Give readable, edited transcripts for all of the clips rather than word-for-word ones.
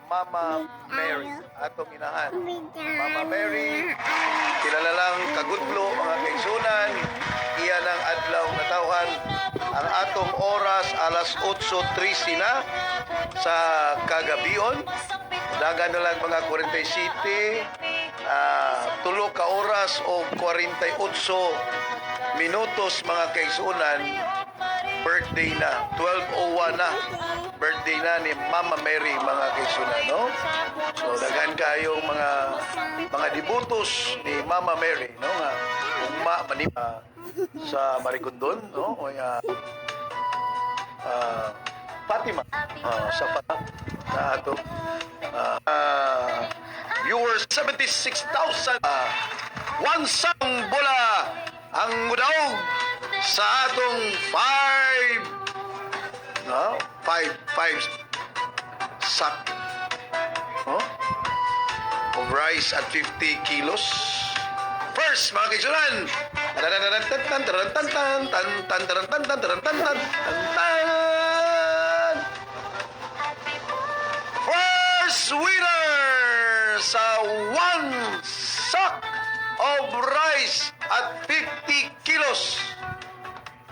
Mama Mary, atong inahan. Mama Mary, kilala lang kagudlo, mga kaigsunan, iya ng adlaw na tawhan. Ang atong oras, alas 8:13 na sa kagabion. Dagan na lang mga 47, tulo ka oras o 48 minutos mga kaigsunan. Birthday na, 12:01 na. Birthday na ni Mama Mary mga kaigsunan, no? So daghan kayong mga debutos ni Mama Mary, no? Nga ugma manim sa Maricondon, no? O Fatima sa na ato viewers 76,000 wansang bola ang mudaog sa atong 5 sack of rice at 50 kilos. First, mga kaisunan, first winner sa 1 sack of rice at 50 kilos.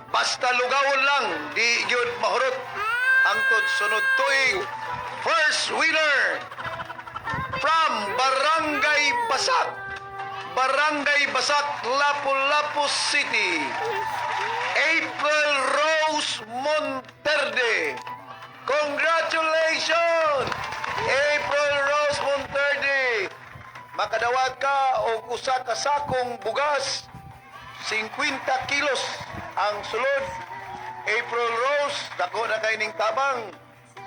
Basta lugawon lang, di yun mahurot ang sunod tuig. First winner from Barangay Basak, Lapu-Lapu City, April Rose Monterde. Congratulations, April Rose Monterde. Makadawat ka o usa ka sakong bugas, 50 kilos ang sulod. April Rose, dako na kay ning tabang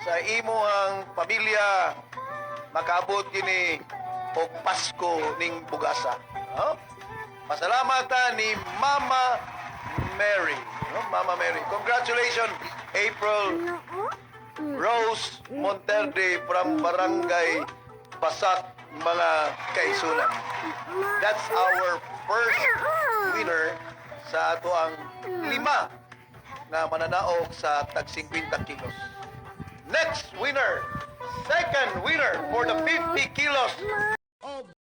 sa imo ang pamilya, makaabot kini og Pasko ning bugasa. Pasalamatan ni Mama Mary. Mama Mary. Congratulations, April Rose Monterde from Barangay Basak, mga kaisunan. That's our first winner sa ato ang 5 na mananaog sa tag 50 kilos. Next winner, second winner for the 50 kilos.